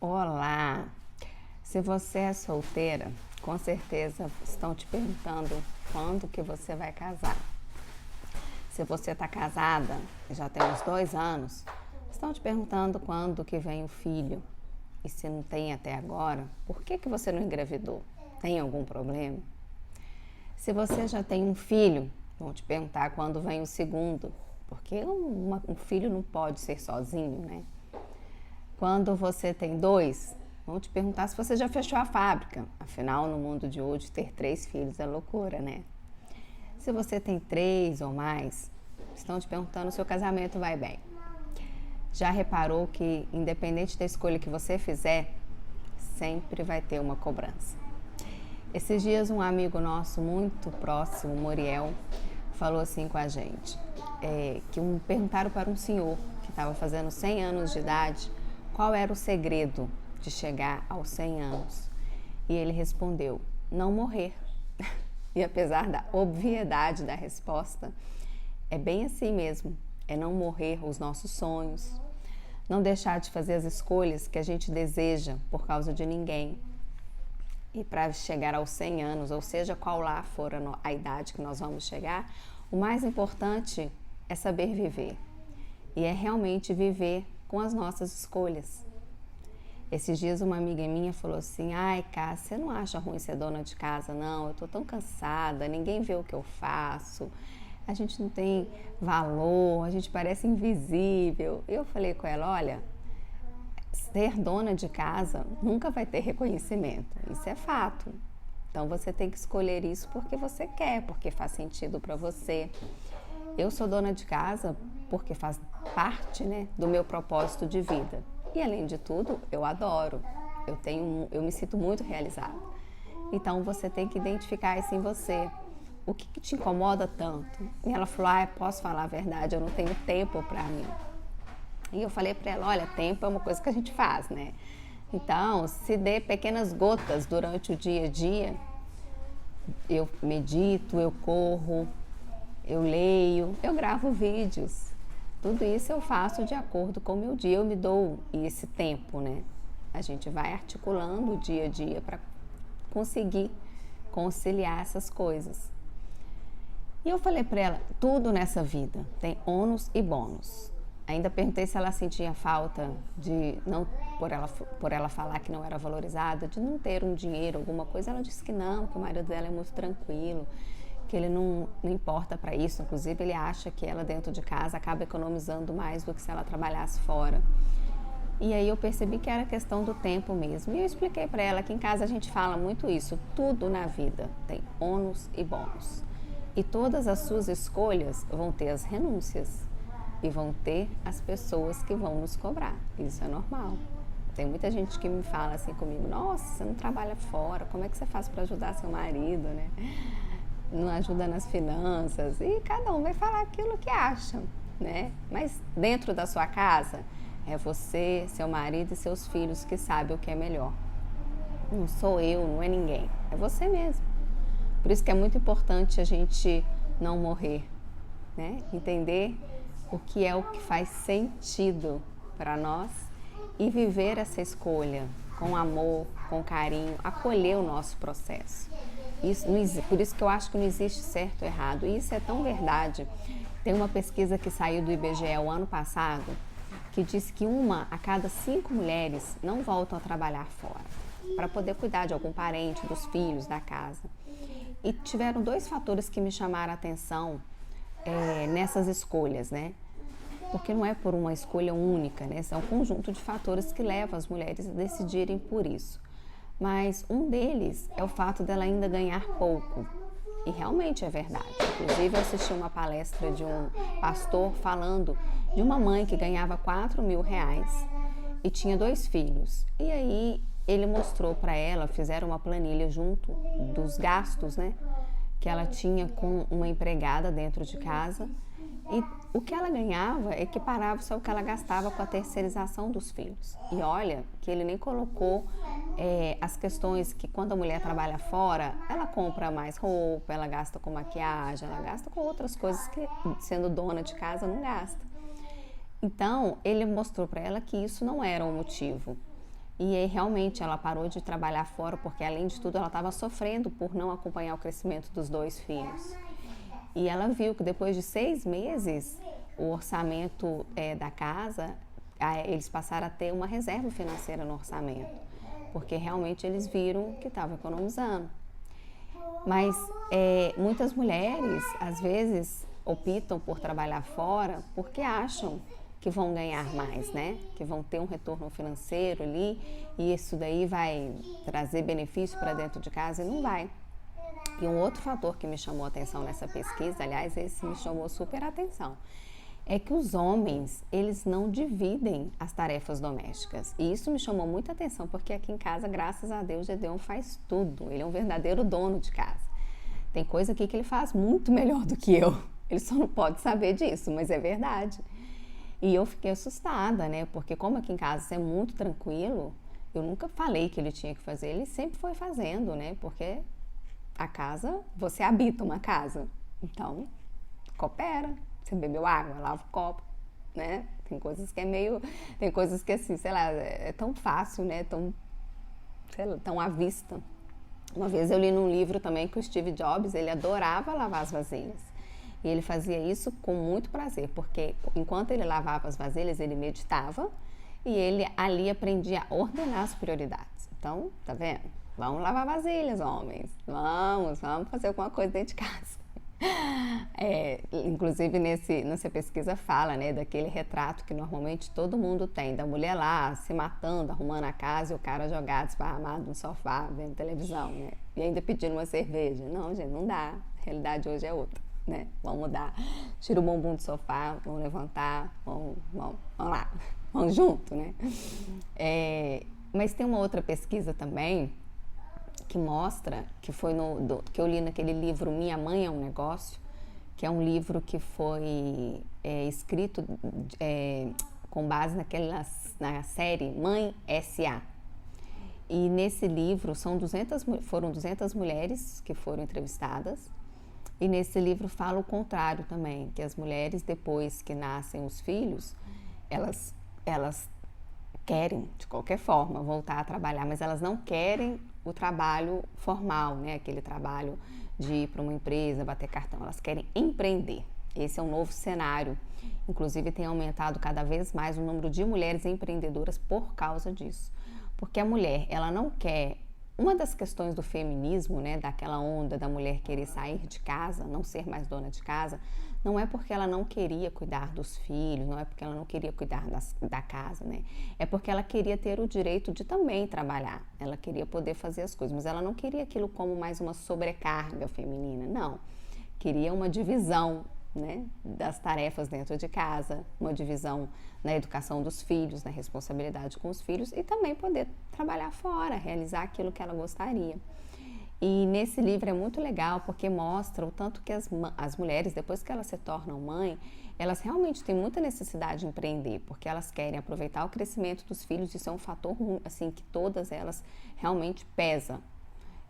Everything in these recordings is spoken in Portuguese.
Olá! Se você é solteira, com certeza estão te perguntando quando que você vai casar. Se você está casada, já tem uns 2 anos, estão te perguntando quando que vem o filho. E se não tem até agora, por que que você não engravidou? Tem algum problema? Se você já tem um filho, vão te perguntar quando vem o segundo, porque um filho não pode ser sozinho, né? Quando você tem 2, vão te perguntar se você já fechou a fábrica. Afinal, no mundo de hoje, ter 3 filhos é loucura, né? Se você tem 3 ou mais, estão te perguntando se o casamento vai bem. Já reparou que, independente da escolha que você fizer, sempre vai ter uma cobrança. Esses dias, um amigo nosso muito próximo, Moriel, falou assim com a gente, perguntaram para um senhor que estava fazendo 100 anos de idade qual era o segredo de chegar aos 100 anos. E ele respondeu, não morrer. E apesar da obviedade da resposta, é bem assim mesmo, é não morrer os nossos sonhos, não deixar de fazer as escolhas que a gente deseja por causa de ninguém. E para chegar aos 100 anos, ou seja, qual lá for a idade que nós vamos chegar, o mais importante é saber viver. E é realmente viver com as nossas escolhas. Esses dias uma amiga minha falou assim, ai, Cássia, você não acha ruim ser dona de casa, não? Eu tô tão cansada, ninguém vê o que eu faço, a gente não tem valor, a gente parece invisível. Eu falei com ela, olha, ser dona de casa nunca vai ter reconhecimento, isso é fato. Então você tem que escolher isso porque você quer, porque faz sentido para você. Eu sou dona de casa porque faz parte, né, do meu propósito de vida. E além de tudo, eu adoro. Eu me sinto muito realizada. Então você tem que identificar isso em você. O que te incomoda tanto? E ela falou, posso falar a verdade, eu não tenho tempo para mim. E eu falei para ela, olha, tempo é uma coisa que a gente faz, né? Então, se dê pequenas gotas durante o dia a dia, eu medito, eu corro, eu leio, eu gravo vídeos. Tudo isso eu faço de acordo com o meu dia, eu me dou esse tempo, né? A gente vai articulando o dia a dia para conseguir conciliar essas coisas. E eu falei para ela, tudo nessa vida tem ônus e bônus. Ainda perguntei se ela sentia falta de, não por ela falar que não era valorizada, de não ter um dinheiro, alguma coisa. Ela disse que não, que o marido dela é muito tranquilo, que ele não importa para isso. Inclusive, ele acha que ela dentro de casa acaba economizando mais do que se ela trabalhasse fora. E aí eu percebi que era questão do tempo mesmo. E eu expliquei para ela que em casa a gente fala muito isso. Tudo na vida tem ônus e bônus. E todas as suas escolhas vão ter as renúncias. E vão ter as pessoas que vão nos cobrar. Isso é normal. Tem muita gente que me fala assim comigo, nossa, você não trabalha fora, como é que você faz para ajudar seu marido, né? Não ajuda nas finanças. E cada um vai falar aquilo que acha, né? Mas dentro da sua casa, é você, seu marido e seus filhos que sabem o que é melhor. Não sou eu, não é ninguém. É você mesmo. Por isso que é muito importante a gente não morrer, né? Entender o que é o que faz sentido para nós e viver essa escolha com amor, com carinho, acolher o nosso processo. Por isso que eu acho que não existe certo ou errado. E isso é tão verdade. Tem uma pesquisa que saiu do IBGE o ano passado que diz que 1 a cada 5 mulheres não voltam a trabalhar fora para poder cuidar de algum parente, dos filhos, da casa. E tiveram 2 fatores que me chamaram a atenção nessas escolhas, né? Porque não é por uma escolha única, né? São um conjunto de fatores que levam as mulheres a decidirem por isso. Mas um deles é o fato dela ainda ganhar pouco. E realmente é verdade. Inclusive, eu assisti uma palestra de um pastor falando de uma mãe que ganhava R$ 4.000 e tinha 2 filhos. E aí, ele mostrou para ela, fizeram uma planilha junto dos gastos, né? Que ela tinha com uma empregada dentro de casa. E o que ela ganhava equiparava só o que ela gastava com a terceirização dos filhos. E olha que ele nem colocou as questões que quando a mulher trabalha fora, ela compra mais roupa, ela gasta com maquiagem, ela gasta com outras coisas que sendo dona de casa não gasta. Então, ele mostrou para ela que isso não era um motivo. E aí realmente ela parou de trabalhar fora porque, além de tudo, ela estava sofrendo por não acompanhar o crescimento dos 2 filhos. E ela viu que depois de 6 meses, o orçamento da casa, eles passaram a ter uma reserva financeira no orçamento, porque realmente eles viram que estavam economizando. Mas muitas mulheres, às vezes, optam por trabalhar fora porque acham que vão ganhar mais, né? Que vão ter um retorno financeiro ali e isso daí vai trazer benefício para dentro de casa, e não vai. E um outro fator que me chamou a atenção nessa pesquisa, aliás, esse me chamou super a atenção, é que os homens, eles não dividem as tarefas domésticas. E isso me chamou muita atenção, porque aqui em casa, graças a Deus, Gedeon faz tudo. Ele é um verdadeiro dono de casa. Tem coisa aqui que ele faz muito melhor do que eu. Ele só não pode saber disso, mas é verdade. E eu fiquei assustada, né? Porque como aqui em casa isso é muito tranquilo, eu nunca falei que ele tinha que fazer. Ele sempre foi fazendo, né? Porque a casa, você habita uma casa. Então, coopera. Você bebeu água, lava o copo, né? Tem coisas que tem coisas que assim, sei lá, é tão fácil, né? Tão à vista. Uma vez eu li num livro também que o Steve Jobs, ele adorava lavar as vasilhas. E ele fazia isso com muito prazer, porque enquanto ele lavava as vasilhas, ele meditava e ele ali aprendia a ordenar as prioridades. Então, tá vendo? Vamos lavar vasilhas, homens. Vamos fazer alguma coisa dentro de casa. Inclusive nessa pesquisa fala, né, daquele retrato que normalmente todo mundo tem, da mulher lá se matando, arrumando a casa, e o cara jogado, esparramado no sofá, vendo televisão, né, e ainda pedindo uma cerveja. Não, gente, não dá. A realidade hoje é outra, né? Vamos mudar. Tira o bumbum do sofá, vamos levantar, vamos lá, vamos junto, né? Mas tem uma outra pesquisa também que mostra, que foi que eu li naquele livro Minha Mãe é um Negócio, que é um livro que foi escrito com base na série Mãe S.A. E nesse livro foram 200 mulheres que foram entrevistadas, e nesse livro fala o contrário também, que as mulheres, depois que nascem os filhos, elas querem, de qualquer forma, voltar a trabalhar, mas elas não querem o trabalho formal, né? Aquele trabalho de ir para uma empresa, bater cartão. Elas querem empreender. Esse é um novo cenário. Inclusive, tem aumentado cada vez mais o número de mulheres empreendedoras por causa disso. Porque a mulher, ela não quer... Uma das questões do feminismo, né, daquela onda da mulher querer sair de casa, não ser mais dona de casa, não é porque ela não queria cuidar dos filhos, não é porque ela não queria cuidar da casa, né? É porque ela queria ter o direito de também trabalhar. Ela queria poder fazer as coisas, mas ela não queria aquilo como mais uma sobrecarga feminina, não. Queria uma divisão, né, das tarefas dentro de casa, uma divisão na educação dos filhos, na responsabilidade com os filhos, e também poder trabalhar fora, realizar aquilo que ela gostaria. E nesse livro é muito legal porque mostra o tanto que as mulheres, depois que elas se tornam mãe, elas realmente têm muita necessidade de empreender, porque elas querem aproveitar o crescimento dos filhos. Isso é um fator assim, que todas elas realmente pesa.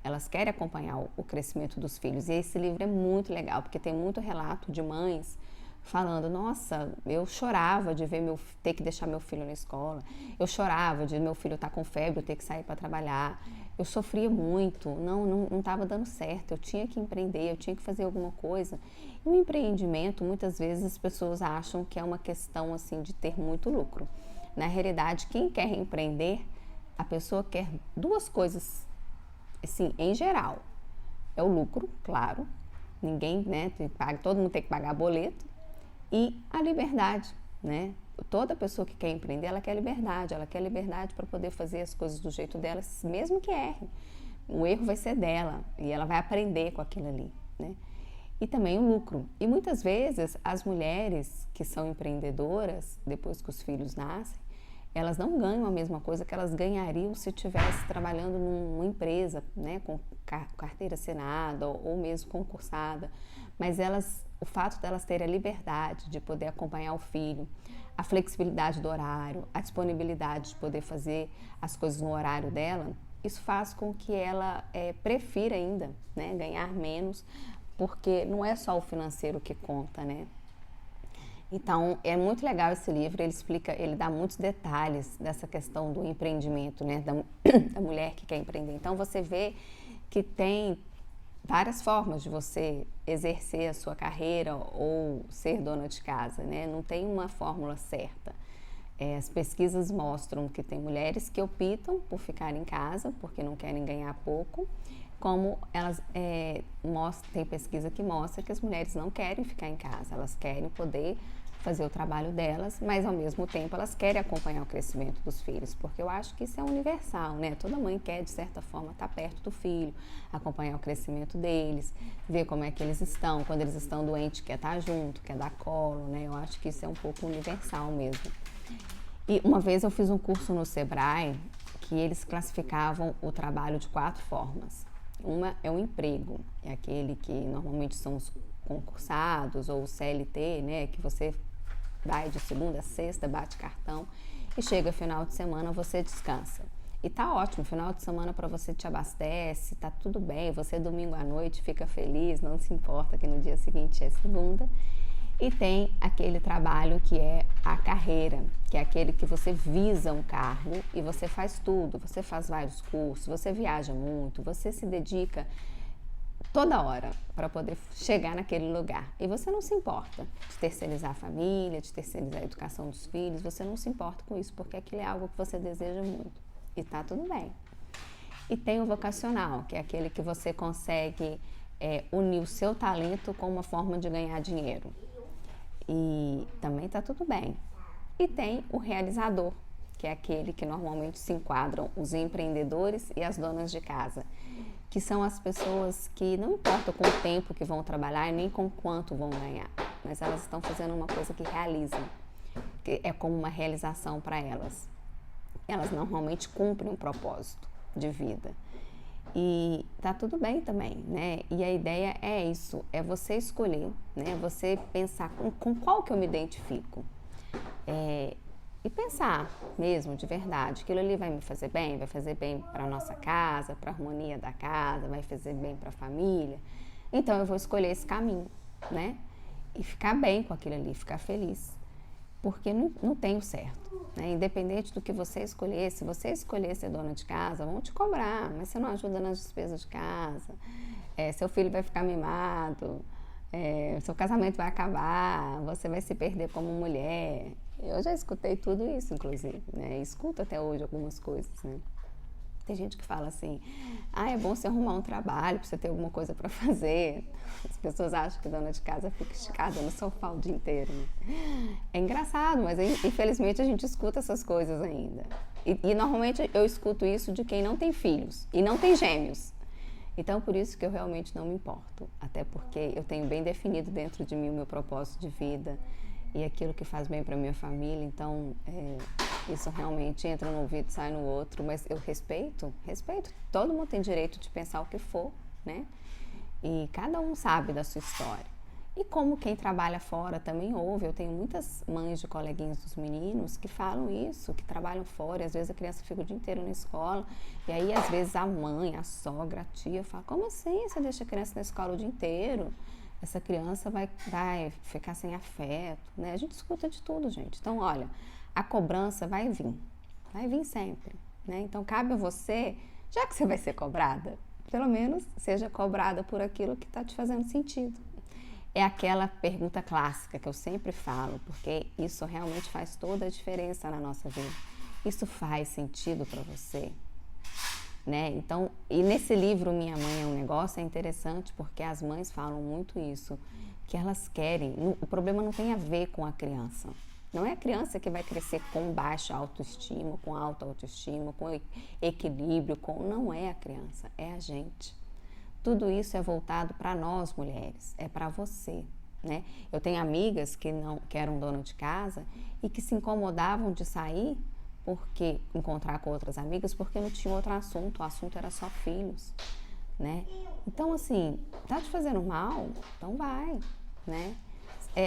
Elas querem acompanhar o crescimento dos filhos. E esse livro é muito legal, porque tem muito relato de mães falando: nossa, eu chorava de ver ter que deixar meu filho na escola, eu chorava de meu filho estar com febre, eu ter que sair para trabalhar, eu sofria muito, não estava dando certo, eu tinha que empreender, eu tinha que fazer alguma coisa. E o empreendimento, muitas vezes as pessoas acham que é uma questão assim de ter muito lucro. Na realidade, quem quer empreender, a pessoa quer duas coisas, assim, em geral. É o lucro, claro, ninguém, né, todo mundo tem que pagar boleto, e a liberdade, né? Toda pessoa que quer empreender, ela quer liberdade para poder fazer as coisas do jeito dela, mesmo que erre. O erro vai ser dela e ela vai aprender com aquilo ali, né? E também o lucro. E muitas vezes as mulheres que são empreendedoras, depois que os filhos nascem, elas não ganham a mesma coisa que elas ganhariam se estivesse trabalhando numa empresa, né, com carteira assinada ou mesmo concursada. Mas o fato delas terem a liberdade de poder acompanhar o filho, a flexibilidade do horário, a disponibilidade de poder fazer as coisas no horário dela, isso faz com que ela prefira ainda, né, ganhar menos, porque não é só o financeiro que conta, né? Então, é muito legal esse livro, ele explica, ele dá muitos detalhes dessa questão do empreendimento, né, da mulher que quer empreender. Então, você vê que tem várias formas de você exercer a sua carreira ou ser dona de casa, né? Não tem uma fórmula certa. As pesquisas mostram que tem mulheres que optam por ficar em casa porque não querem ganhar pouco, como elas tem pesquisa que mostra que as mulheres não querem ficar em casa, elas querem poder fazer o trabalho delas, mas ao mesmo tempo elas querem acompanhar o crescimento dos filhos, porque eu acho que isso é universal, né? Toda mãe quer, de certa forma, estar perto do filho, acompanhar o crescimento deles, ver como é que eles estão, quando eles estão doentes, quer estar junto, quer dar colo, né? Eu acho que isso é um pouco universal mesmo. E uma vez eu fiz um curso no Sebrae que eles classificavam o trabalho de 4 formas. Uma é o emprego, é aquele que normalmente são os concursados ou o CLT, né? Que você vai de segunda a sexta, bate cartão e chega final de semana, você descansa. E tá ótimo, final de semana para você te abastece, tá tudo bem, você domingo à noite fica feliz, não se importa que no dia seguinte é segunda. E tem aquele trabalho que é a carreira, que é aquele que você visa um cargo e você faz tudo, você faz vários cursos, você viaja muito, você se dedica toda hora para poder chegar naquele lugar. E você não se importa de terceirizar a família, de terceirizar a educação dos filhos, você não se importa com isso, porque aquilo é algo que você deseja muito. E tá tudo bem. E tem o vocacional, que é aquele que você consegue unir o seu talento com uma forma de ganhar dinheiro. E também tá tudo bem. E tem o realizador, que é aquele que normalmente se enquadram os empreendedores e as donas de casa, que são as pessoas que não importa com o tempo que vão trabalhar e nem com quanto vão ganhar, mas elas estão fazendo uma coisa que realizam, que é como uma realização para elas. Elas normalmente cumprem um propósito de vida. E tá tudo bem também, né? E a ideia é isso, é você escolher, né? Você pensar com qual que eu me identifico. E pensar mesmo, de verdade, aquilo ali vai me fazer bem? Vai fazer bem para a nossa casa, para a harmonia da casa, vai fazer bem para a família? Então eu vou escolher esse caminho, né? E ficar bem com aquilo ali, ficar feliz. Porque não tem o certo, né? Independente do que você escolher, se você escolher ser dona de casa, vão te cobrar, mas você não ajuda nas despesas de casa, seu filho vai ficar mimado, seu casamento vai acabar, você vai se perder como mulher. Eu já escutei tudo isso, inclusive, né? Escuto até hoje algumas coisas, né? Tem gente que fala assim, é bom você arrumar um trabalho para você ter alguma coisa para fazer. As pessoas acham que dona de casa fica esticada no sofá o dia inteiro, né? É engraçado, mas infelizmente a gente escuta essas coisas ainda. E normalmente eu escuto isso de quem não tem filhos e não tem gêmeos. Então, por isso que eu realmente não me importo. Até porque eu tenho bem definido dentro de mim o meu propósito de vida e aquilo que faz bem para minha família. Então, isso realmente entra no ouvido e sai no outro, mas eu respeito, todo mundo tem direito de pensar o que for, né? E cada um sabe da sua história. E como quem trabalha fora também ouve, eu tenho muitas mães de coleguinhas dos meninos que falam isso, que trabalham fora, e às vezes a criança fica o dia inteiro na escola, e aí às vezes a mãe, a sogra, a tia fala, como assim você deixa a criança na escola o dia inteiro? Essa criança vai ficar sem afeto, né? A gente escuta de tudo, gente. Então, olha, a cobrança vai vir sempre, né? Então, cabe a você, já que você vai ser cobrada, pelo menos seja cobrada por aquilo que está te fazendo sentido. É aquela pergunta clássica que eu sempre falo, porque isso realmente faz toda a diferença na nossa vida. Isso faz sentido para você? Né? Então, e nesse livro Minha Mãe é um Negócio é interessante porque as mães falam muito isso, que elas querem, o problema não tem a ver com a criança. Não é a criança que vai crescer com baixa autoestima, com alta autoestima, com equilíbrio, não é a criança, é a gente. Tudo isso é voltado para nós mulheres, é para você, né? Eu tenho amigas que eram donas de casa e que se incomodavam de sair porque encontrar com outras amigas porque não tinha outro assunto, o assunto era só filhos, né? Então, assim, tá te fazendo mal? Então vai, né?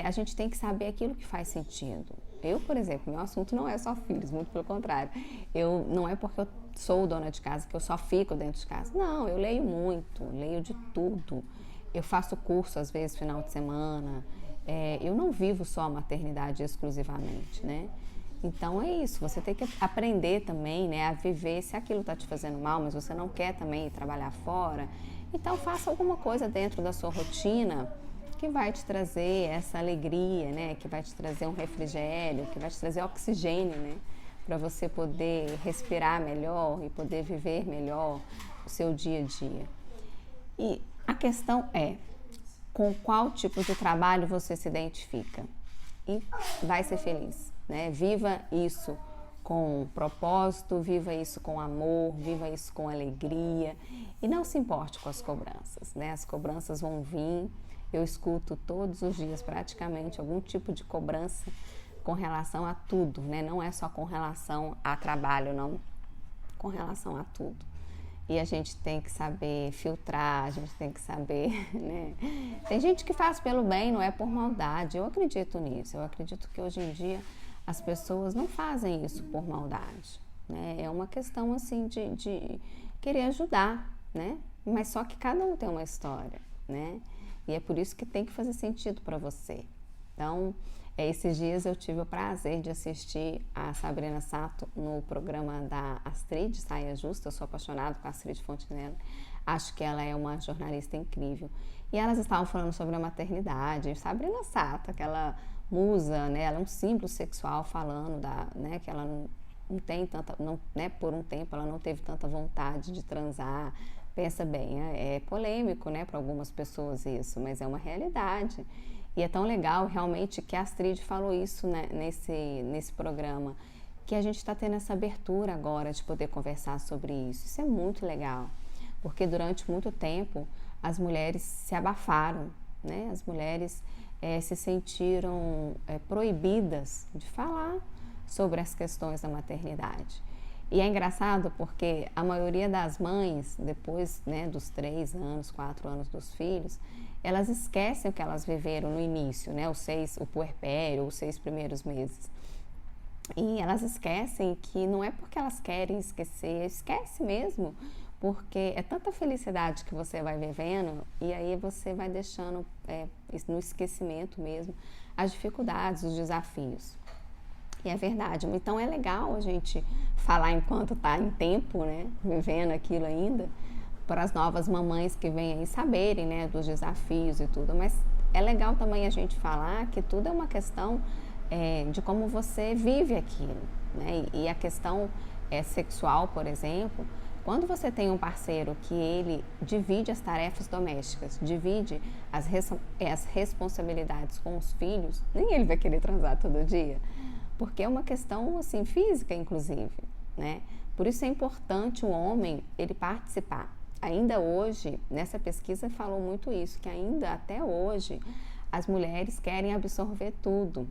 A gente tem que saber aquilo que faz sentido. Eu, por exemplo, meu assunto não é só filhos, muito pelo contrário. Não é porque eu sou dona de casa que eu só fico dentro de casa. Não, eu leio muito, leio de tudo. Eu faço curso, às vezes, final de semana. eu não vivo só a maternidade exclusivamente, né? Então é isso, você tem que aprender também, né, a viver. Se aquilo está te fazendo mal, mas você não quer também ir trabalhar fora, então faça alguma coisa dentro da sua rotina que vai te trazer essa alegria, né, que vai te trazer um refrigério, que vai te trazer oxigênio, né, para você poder respirar melhor e poder viver melhor o seu dia a dia. E a questão é, com qual tipo de trabalho você se identifica e vai ser feliz, né? Viva isso com propósito, viva isso com amor, viva isso com alegria e não se importe com as cobranças, né? As cobranças vão vir, eu escuto todos os dias praticamente algum tipo de cobrança com relação a tudo, né? Não é só com relação a trabalho, não, com relação a tudo. E a gente tem que saber filtrar, a gente tem que saber, né? Tem gente que faz pelo bem, não é por maldade. Eu acredito nisso. Eu acredito que hoje em dia as pessoas não fazem isso por maldade, né? É uma questão, assim, de querer ajudar, né? Mas só que cada um tem uma história, né? E é por isso que tem que fazer sentido para você. Então, esses dias eu tive o prazer de assistir a Sabrina Sato no programa da Astrid, Saia Justa. Eu sou apaixonada por Astrid Fontenelle. Acho que ela é uma jornalista incrível. E elas estavam falando sobre a maternidade. Sabrina Sato, aquela musa, né? Ela é um símbolo sexual falando né? Que ela não tem tanta, não, né? Por um tempo ela não teve tanta vontade de transar. Pensa bem, é polêmico, né? Para algumas pessoas isso, mas é uma realidade. E é tão legal realmente que a Astrid falou isso, né, nesse programa, que a gente está tendo essa abertura agora de poder conversar sobre isso. Isso é muito legal, porque durante muito tempo as mulheres se abafaram, né? As mulheres se sentiram proibidas de falar sobre as questões da maternidade. E é engraçado porque a maioria das mães, depois, né, dos 3 anos, 4 anos dos filhos, elas esquecem o que elas viveram no início, né? O puerpério, os 6 primeiros meses. E elas esquecem que não é porque elas querem esquecer, esquece mesmo, porque é tanta felicidade que você vai vivendo e aí você vai deixando no esquecimento mesmo as dificuldades, os desafios. E é verdade, então é legal a gente falar enquanto está em tempo, né? Vivendo aquilo ainda, para as novas mamães que vêm aí saberem, né, dos desafios e tudo, mas é legal também a gente falar que tudo é uma questão de como você vive aquilo, né, e a questão sexual, por exemplo, quando você tem um parceiro que ele divide as tarefas domésticas, divide as responsabilidades com os filhos, nem ele vai querer transar todo dia, porque é uma questão, assim, física, inclusive, né, por isso é importante o homem, ele participar. Ainda hoje, nessa pesquisa falou muito isso, que ainda até hoje as mulheres querem absorver tudo.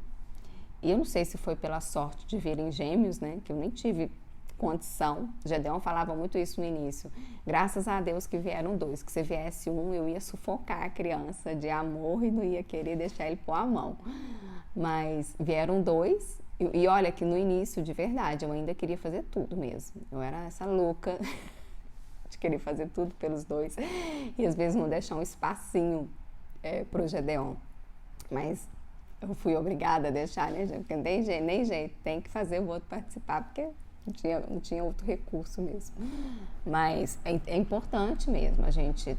E eu não sei se foi pela sorte de virem gêmeos, né, que eu nem tive condição. Gedeon falava muito isso no início. Graças a Deus que vieram 2, que se viesse um eu ia sufocar a criança de amor e não ia querer deixar ele pôr a mão. Mas vieram 2 e olha que no início, de verdade, eu ainda queria fazer tudo mesmo. Eu era essa louca de querer fazer tudo pelos 2 e às vezes não deixar um espacinho pro Gedeon. Mas eu fui obrigada a deixar, né, gente? Porque nem jeito, tem que fazer o outro participar, porque não tinha outro recurso mesmo. Mas é importante mesmo a gente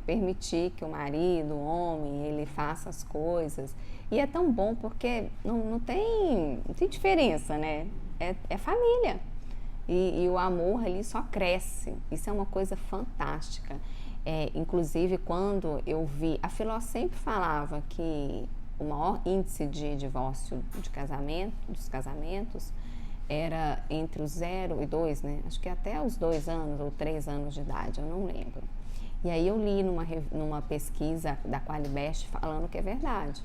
permitir que o marido, o homem, ele faça as coisas. E é tão bom porque não tem diferença, né? É família. E o amor ali só cresce. Isso é uma coisa fantástica. Inclusive, quando eu vi... A Filó sempre falava que o maior índice de divórcio dos casamentos era entre os 0 e 2, né? Acho que até os 2 anos ou 3 anos de idade, eu não lembro. E aí eu li numa pesquisa da Qualibest falando que é verdade.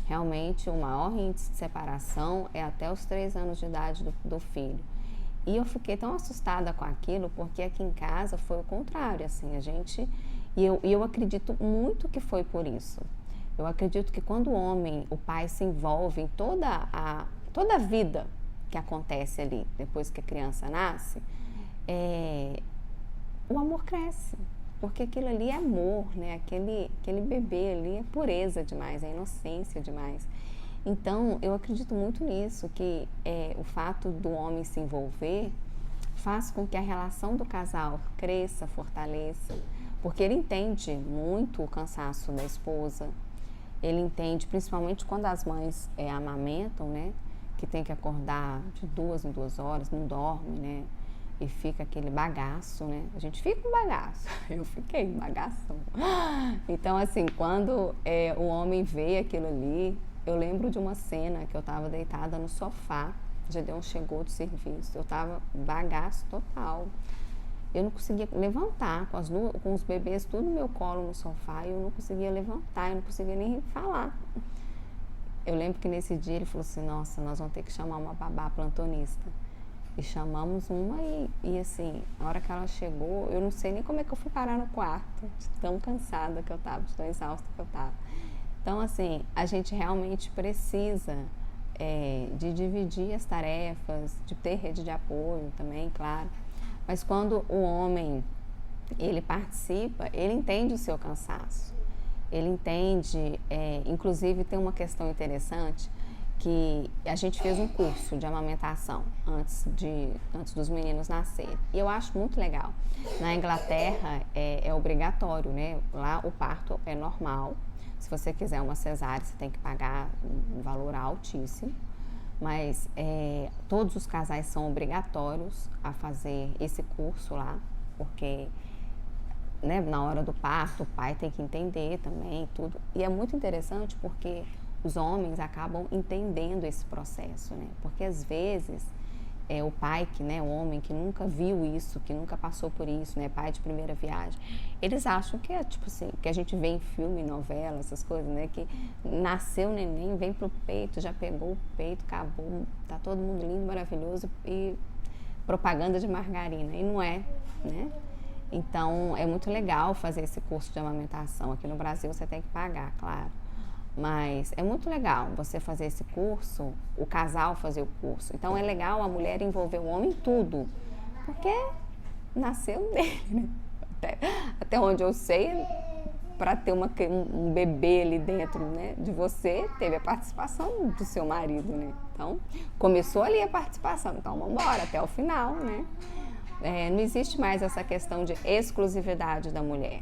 Realmente, o maior índice de separação é até os 3 anos de idade do filho. E eu fiquei tão assustada com aquilo, porque aqui em casa foi o contrário, assim, E eu acredito muito que foi por isso. Eu acredito que quando o pai se envolve em toda a vida que acontece ali, depois que a criança nasce, o amor cresce. porque aquilo ali é amor, né? Aquele bebê ali é pureza demais, é inocência demais. Então, eu acredito muito nisso, que o fato do homem se envolver faz com que a relação do casal cresça, fortaleça, porque ele entende muito o cansaço da esposa, ele entende, principalmente quando as mães amamentam, né? Que tem que acordar de 2 em 2 horas, não dorme, né? E fica aquele bagaço, né? A gente fica um bagaço. Eu fiquei um bagaço. Então, assim, quando o homem vê aquilo ali, eu lembro de uma cena que eu estava deitada no sofá, Gedeon chegou do serviço, eu estava bagaço total. Eu não conseguia levantar, com os bebês tudo no meu colo no sofá, e eu não conseguia levantar, eu não conseguia nem falar. Eu lembro que nesse dia ele falou assim, nossa, nós vamos ter que chamar uma babá plantonista. E chamamos uma e assim, na hora que ela chegou, eu não sei nem como é que eu fui parar no quarto, de tão cansada que eu estava, de tão exausta que eu estava. Então, assim, a gente realmente precisa de dividir as tarefas, de ter rede de apoio também, claro. Mas quando o homem, ele participa, ele entende o seu cansaço. Ele entende, inclusive tem uma questão interessante, que a gente fez um curso de amamentação antes dos meninos nascerem. E eu acho muito legal. Na Inglaterra é obrigatório, né? Lá o parto é normal. Se você quiser uma cesárea, você tem que pagar um valor altíssimo. Mas todos os casais são obrigatórios a fazer esse curso lá, porque né, na hora do parto o pai tem que entender também tudo. E é muito interessante porque os homens acabam entendendo esse processo, né? Porque às vezes o pai, o homem que nunca viu isso, que nunca passou por isso, né? Pai de primeira viagem, eles acham que é tipo assim, que a gente vê em filme, novela, essas coisas, né? Que nasceu o neném, vem pro peito, já pegou o peito, acabou, tá todo mundo lindo, maravilhoso e propaganda de margarina. E não é, né? Então, é muito legal fazer esse curso de amamentação. Aqui no Brasil você tem que pagar, claro. Mas é muito legal você fazer esse curso, o casal fazer o curso. Então, é legal a mulher envolver o homem em tudo, porque nasceu dele, né? Até onde eu sei, para ter um bebê ali dentro, né, de você, teve a participação do seu marido, né? Então, começou ali a participação. Então, vamos embora até o final, né? Não existe mais essa questão de exclusividade da mulher.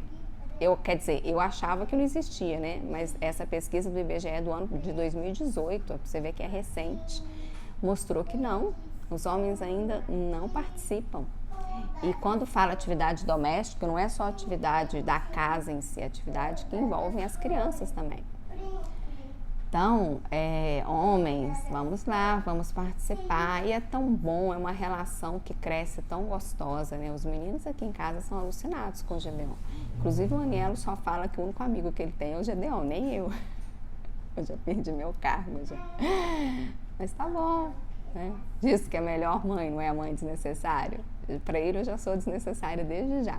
Eu achava que não existia, né? Mas essa pesquisa do IBGE é do ano de 2018, pra você ver que é recente, mostrou que não, os homens ainda não participam. E quando fala atividade doméstica, não é só atividade da casa em si, é atividade que envolve as crianças também. Então, homens, vamos lá, vamos participar. E é tão bom, é uma relação que cresce tão gostosa, né? Os meninos aqui em casa são alucinados com o Gedeon. Inclusive, o Anielo só fala que o único amigo que ele tem é o Gedeon, nem eu. Eu já perdi meu cargo, já. Mas tá bom, né? Diz que é a melhor mãe, não é a mãe desnecessária. Para ele, eu já sou desnecessária desde já.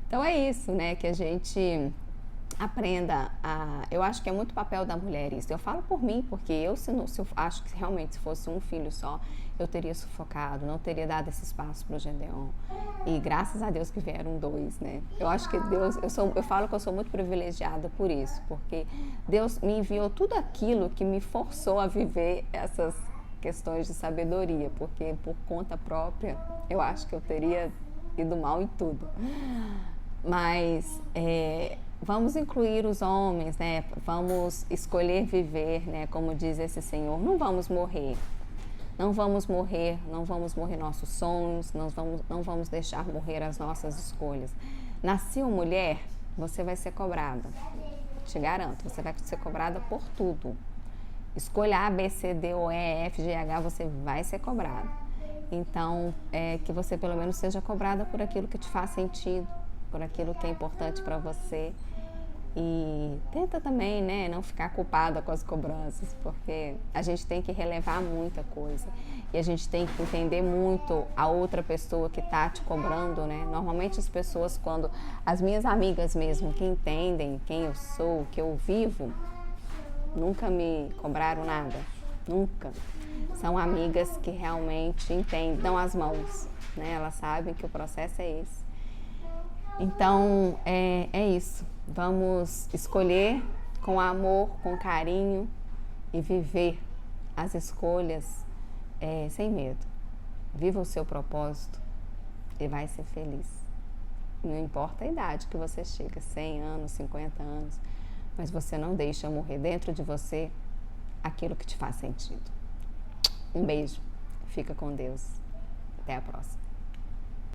Então, é isso, né? Que a gente aprenda eu acho que é muito papel da mulher isso. Eu falo por mim, porque eu acho que realmente se fosse um filho só, eu teria sufocado, não teria dado esse espaço para o Gedeon. E graças a Deus que vieram 2, né? Eu acho que Deus, eu falo que eu sou muito privilegiada por isso, porque Deus me enviou tudo aquilo que me forçou a viver essas questões de sabedoria, porque por conta própria eu acho que eu teria ido mal em tudo. Mas vamos incluir os homens, né? Vamos escolher viver, né? Como diz esse Senhor, não vamos morrer. Não vamos morrer nossos sonhos, não vamos deixar morrer as nossas escolhas. Nasceu mulher, você vai ser cobrada. Te garanto, você vai ser cobrada por tudo. Escolha A, B, C, D, O, E, F, G, H, você vai ser cobrada. Então, que você pelo menos seja cobrada por aquilo que te faz sentido, por aquilo que é importante para você. E tenta também, né, não ficar culpada com as cobranças, porque a gente tem que relevar muita coisa. E a gente tem que entender muito a outra pessoa que está te cobrando, né? Normalmente as pessoas, as minhas amigas mesmo, que entendem quem eu sou, o que eu vivo, nunca me cobraram nada, nunca. São amigas que realmente entendem, dão as mãos, né? Elas sabem que o processo é esse. Então, é isso. Vamos escolher com amor, com carinho e viver as escolhas sem medo. Viva o seu propósito e vai ser feliz. Não importa a idade que você chega, 100 anos, 50 anos, mas você não deixa morrer dentro de você aquilo que te faz sentido. Um beijo. Fica com Deus. Até a próxima.